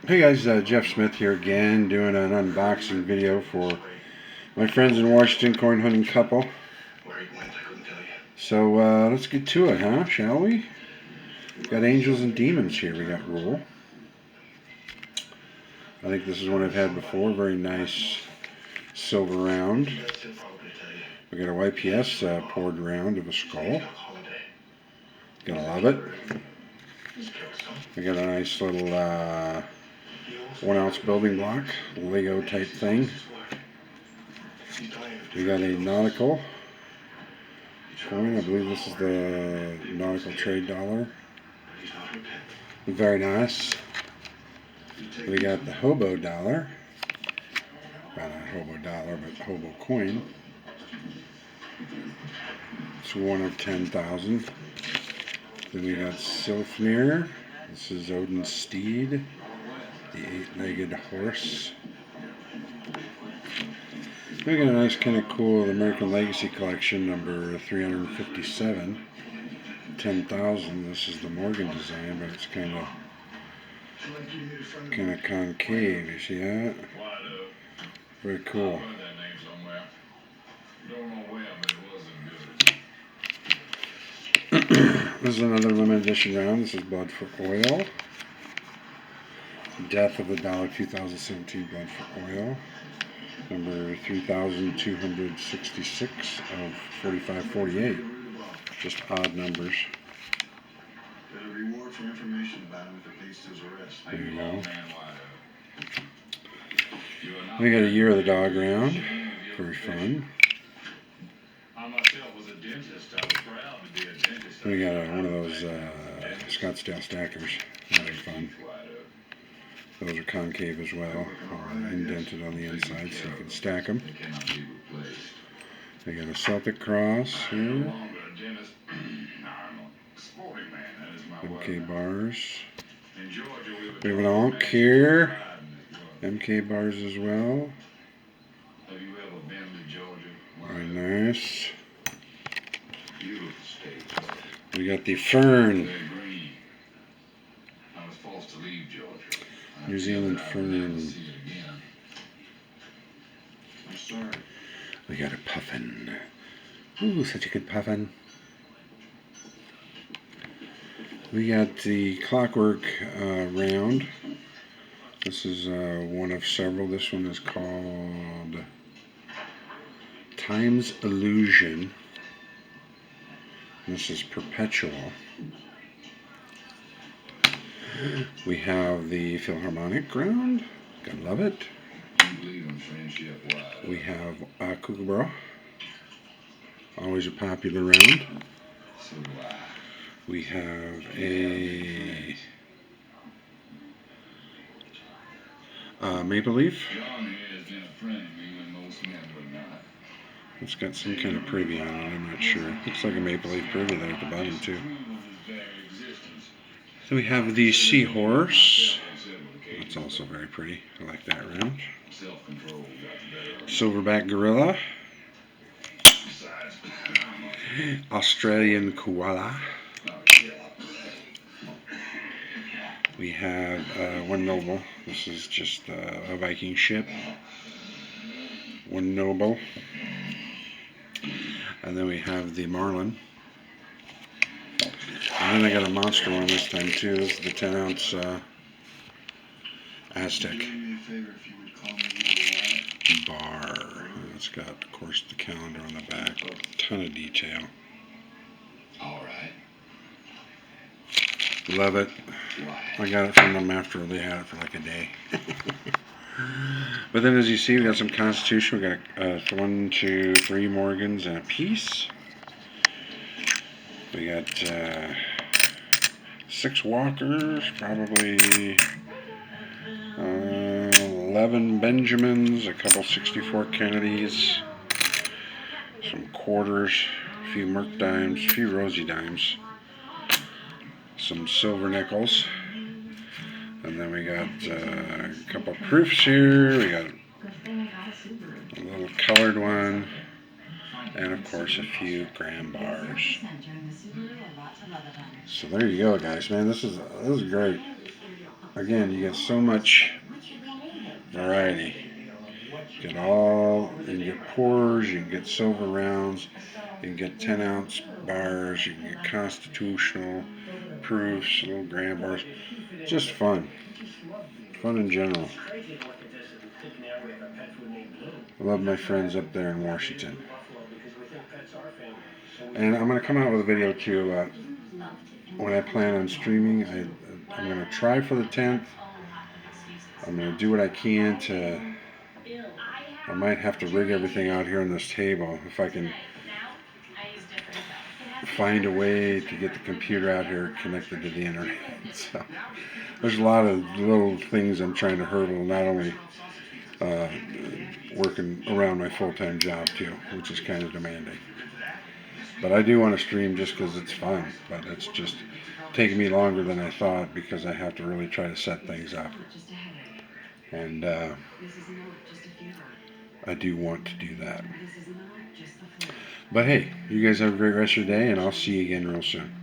Hey guys, Jeff Smith here again, doing an unboxing video for my friends in Washington, CoinHuntingCouple. So let's get to it, huh? Shall we? Got Angels and Demons here. We got Rule. I think this is one I've had before. Very nice silver round. We got a YPS poured round of a skull. Gonna love it. We got a nice little 1 ounce building block, Lego type thing. We got a nautical coin. I believe this is the nautical trade dollar. Very nice. We got the hobo dollar. Well, not hobo dollar, but hobo coin. It's 1 of 10,000. Then we got Silfnir. This is Odin's steed, the 8-legged horse. We got a nice kind of cool American Legacy Collection number 357, 10,000. This is the Morgan design, but it's kind of concave. You see that? Very cool. This is another limited edition round. This is Blood for Oil. Death of the Dollar 2017 Blood for Oil. Number 3,266 of 4548. Just odd numbers. There you go. We got a Year of the Dog round. Very fun. We got one of those Scottsdale stackers. Very fun. Those are concave as well, indented on the inside so you can stack them. We got a Celtic cross here. MK bars. We have an Ankh here. MK bars as well. Very nice. We got the Fern. New Zealand Fern. We got a Puffin. Ooh, such a good Puffin. We got the Clockwork round. This is one of several. This one is called Time's Illusion. This is Perpetual. We have the Philharmonic round. Gotta love it. We have Kookaburra. Always a popular round. We have a Maple Leaf. It's got some kind of privy on it, I'm not sure. Looks like a Maple Leaf privy there at the bottom too. So we have the Seahorse. That's also very pretty. I like that round. Silverback Gorilla. Australian Koala. We have one Noble. This is just a Viking ship. One Noble. And then we have the Marlin. And then I got a monster one this time too. This is the 10 ounce Aztec bar. And it's got, of course, the calendar on the back. A ton of detail. Alright. Love it. I got it from them after they had it for like a day. But then as you see, we got some Constitution. We got 1, 2, 3 Morgans and a piece. We got 6 Walkers, probably 11 Benjamins, a couple 64 Kennedys, some quarters, a few Merc dimes, a few Rosie dimes, some silver nickels, and then we got a couple proofs here. We got a little colored one, and of course a few gram bars. So there you go, guys. Man, this is great. again, you get so much variety. You can get pourers, you can get silver rounds, you can get 10-ounce bars, you can get constitutional proofs, little gram bars. Just fun. Fun in general. I love my friends up there in Washington. And I'm going to come out with a video too when I plan on streaming. I'm going to try for the 10th. I'm going to do what I can to. I might have to rig everything out here on this table if I can find a way to get the computer out here connected to the internet. So there's a lot of little things I'm trying to hurdle, not only uh, working around my full-time job too, which is kind of demanding. But I do want to stream just because it's fun. But it's just taking me longer than I thought because I have to really try to set things up. And I do want to do that. But hey, you guys have a great rest of your day, and I'll see you again real soon.